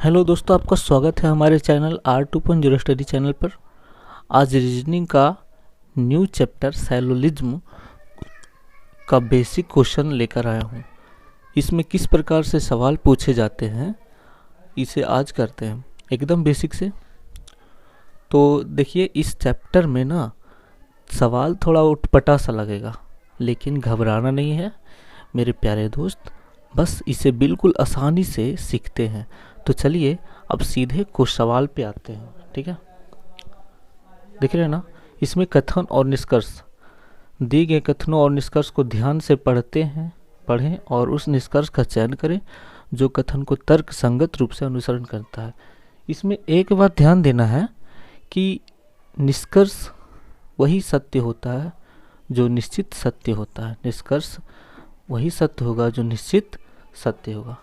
Hello दोस्तों, आपका स्वागत है हमारे चैनल R2.0 स्टडी चैनल पर। आज रीजनिंग का न्यू चैप्टर सैलोलिज्म का बेसिक क्वेश्चन लेकर आया हूँ। इसमें किस प्रकार से सवाल पूछे जाते हैं इसे आज करते हैं एकदम बेसिक से। तो देखिए, इस चैप्टर में ना सवाल थोड़ा उटपटा सा लगेगा, लेकिन घबराना नहीं है मेरे प्यारे दोस्त। बस इसे बिल्कुल आसानी से सीखते हैं। तो चलिए अब सीधे कुछ सवाल पे आते हैं, ठीक है। देख रहे हैं ना, इसमें कथन और निष्कर्ष दिए गए कथनों और निष्कर्ष को ध्यान से पढ़ें और उस निष्कर्ष का चयन करें जो कथन को तर्क संगत रूप से अनुसरण करता है। इसमें एक बात ध्यान देना है कि निष्कर्ष वही सत्य होता है जो निश्चित सत्य होता है। निष्कर्ष वही सत्य होगा जो निश्चित सत्य होगा।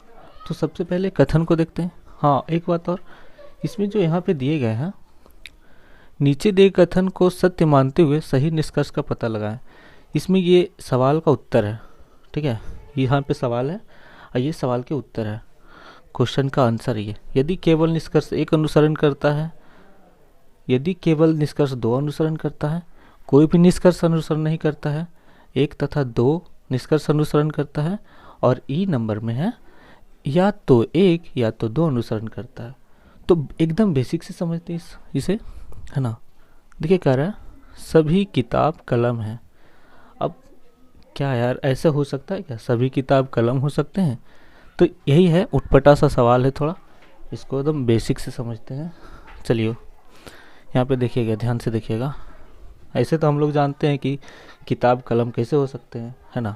तो सबसे पहले कथन को देखते हैं। हाँ, एक बात और, इसमें जो यहाँ पे दिए गए हैं, नीचे दिए कथन को सत्य मानते हुए सही निष्कर्ष का पता लगाएं। इसमें ये सवाल का उत्तर है, ठीक है। यहाँ पे सवाल है और ये सवाल के उत्तर है। क्वेश्चन का आंसर ये, यदि केवल निष्कर्ष एक अनुसरण करता है, यदि केवल निष्कर्ष दो अनुसरण करता है, कोई भी निष्कर्ष अनुसरण नहीं करता है, एक तथा दो निष्कर्ष अनुसरण करता है, और ई नंबर में है या तो एक या तो दो अनुसरण करता है। तो एकदम बेसिक से समझते हैं इसे, है ना। देखिए कह रहा है सभी किताब कलम है। अब क्या यार, ऐसा हो सकता है क्या? सभी किताब कलम हो सकते हैं? तो यही है, उटपटा सा सवाल है थोड़ा, इसको एकदम बेसिक से समझते हैं। चलिए यहाँ पे देखिएगा, ध्यान से देखिएगा। ऐसे तो हम लोग जानते हैं कि किताब कलम कैसे हो सकते हैं, है ना।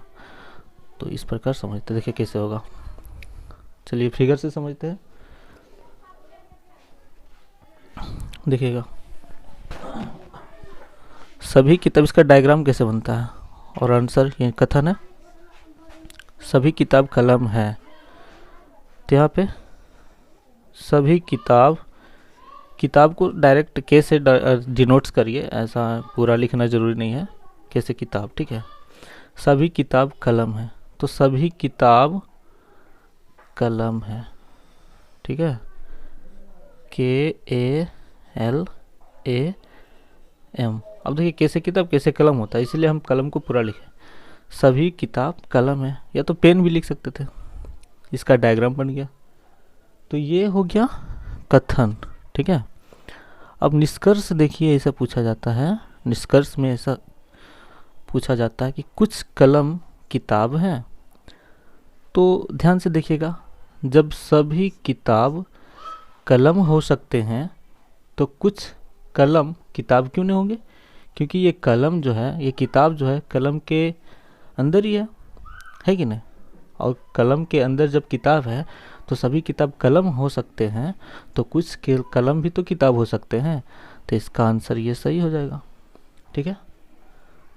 तो इस प्रकार समझते, देखिए कैसे होगा। चलिए फिगर से समझते हैं, देखिएगा। सभी किताब, इसका डायग्राम कैसे बनता है और आंसर ये कथन है सभी किताब कलम है। तो यहाँ पे सभी किताब को डायरेक्ट के से डिनोट्स करिए, ऐसा पूरा लिखना जरूरी नहीं है। कैसे किताब, ठीक है। सभी किताब कलम है, तो सभी किताब कलम है, ठीक है। KALAM। अब देखिए कैसे किताब कैसे कलम होता है, इसलिए हम कलम को पूरा लिखे। सभी किताब कलम है, या तो पेन भी लिख सकते थे। इसका डायग्राम बन गया। तो ये हो गया कथन, ठीक है। अब निष्कर्ष देखिए, ऐसा पूछा जाता है, निष्कर्ष में ऐसा पूछा जाता है कि कुछ कलम किताब है। तो ध्यान से देखिएगा, जब सभी किताब कलम हो सकते हैं तो कुछ कलम किताब क्यों नहीं होंगे? क्योंकि ये कलम जो है, ये किताब जो है कलम के अंदर ही है कि नहीं। और कलम के अंदर जब किताब है तो सभी किताब कलम हो सकते हैं, तो कुछ कलम भी तो किताब हो सकते हैं। तो इसका आंसर ये सही हो जाएगा, ठीक है।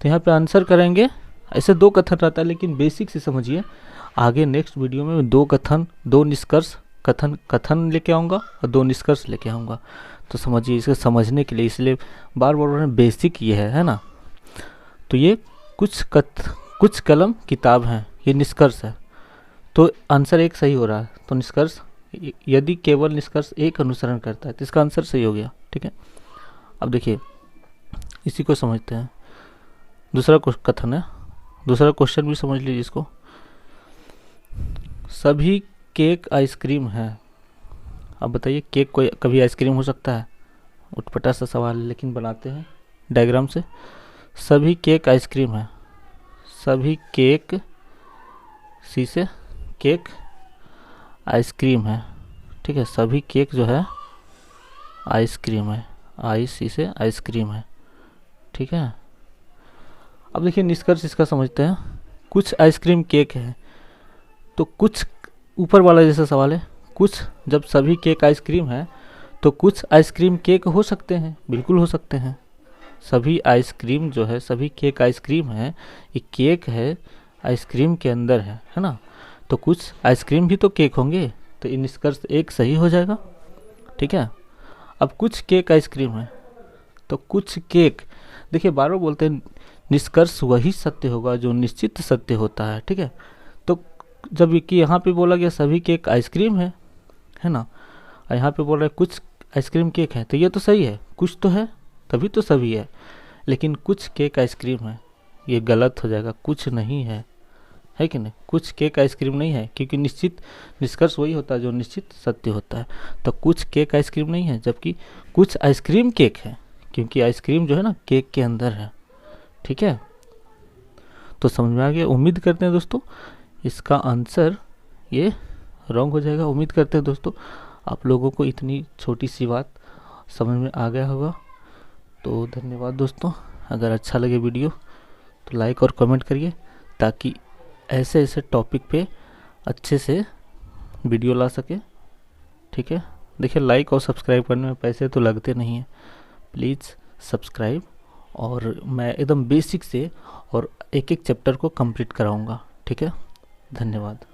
तो यहाँ पे आंसर करेंगे। ऐसे दो कथन रहता है, लेकिन बेसिक से समझिए। आगे नेक्स्ट वीडियो में दो कथन, दो निष्कर्ष, कथन लेके आऊँगा और दो निष्कर्ष लेके आऊँगा। तो समझिए, इसे समझने के लिए इसलिए बार बार बेसिक ये है ना। तो ये कुछ कलम किताब हैं, ये निष्कर्ष है। तो आंसर एक सही हो रहा है। तो निष्कर्ष, यदि केवल निष्कर्ष एक अनुसरण करता है तो इसका आंसर सही हो गया, ठीक है। अब देखिए इसी को समझते हैं। दूसरा कथन है, दूसरा क्वेश्चन भी समझ लीजिए इसको। सभी केक आइसक्रीम है। अब बताइए, केक कोई कभी आइसक्रीम हो सकता है? उटपटा सा सवाल है, लेकिन बनाते हैं डायग्राम से। सभी केक आइसक्रीम है, सभी केक सी से केक आइसक्रीम है, ठीक है। सभी केक जो है आइसक्रीम है, आई सी से आइसक्रीम है, ठीक है। अब देखिए निष्कर्ष इसका समझते हैं। कुछ आइसक्रीम केक है, तो कुछ ऊपर वाला जैसा सवाल है, कुछ, जब सभी केक आइसक्रीम है तो कुछ आइसक्रीम केक हो सकते हैं, बिल्कुल हो सकते हैं। सभी आइसक्रीम जो है, सभी केक आइसक्रीम है, ये केक है आइसक्रीम के अंदर है ना। तो कुछ आइसक्रीम भी तो केक होंगे, तो ये निष्कर्ष एक सही हो जाएगा, ठीक है। अब कुछ केक आइसक्रीम है, तो कुछ केक, देखिए बार बार बोलते हैं निष्कर्ष वही सत्य होगा जो निश्चित सत्य होता है, ठीक है। तो जब कि यहाँ पे बोला गया सभी केक आइसक्रीम है ना। और यहाँ पे बोल रहा है कुछ आइसक्रीम केक है, तो ये तो सही है, कुछ तो है तभी तो सभी है। लेकिन कुछ केक आइसक्रीम है, ये गलत हो जाएगा, कुछ नहीं है कि नहीं? कुछ केक आइसक्रीम नहीं है, क्योंकि निश्चित निष्कर्ष वही होता है जो निश्चित सत्य होता है। तो कुछ केक आइसक्रीम नहीं है, जबकि कुछ आइसक्रीम केक है, क्योंकि आइसक्रीम जो है ना केक के अंदर है। ठीक है, तो समझ में आ गया? उम्मीद करते हैं दोस्तों इसका आंसर ये रॉन्ग हो जाएगा। उम्मीद करते हैं दोस्तों आप लोगों को इतनी छोटी सी बात समझ में आ गया होगा। तो धन्यवाद दोस्तों। अगर अच्छा लगे वीडियो तो लाइक और कमेंट करिए, ताकि ऐसे ऐसे टॉपिक पे अच्छे से वीडियो ला सके। ठीक है, देखिए लाइक और सब्सक्राइब करने में पैसे तो लगते नहीं हैं, प्लीज़ सब्सक्राइब। और मैं एकदम बेसिक से और एक एक चैप्टर को कंप्लीट कराऊंगा। ठीक है, धन्यवाद।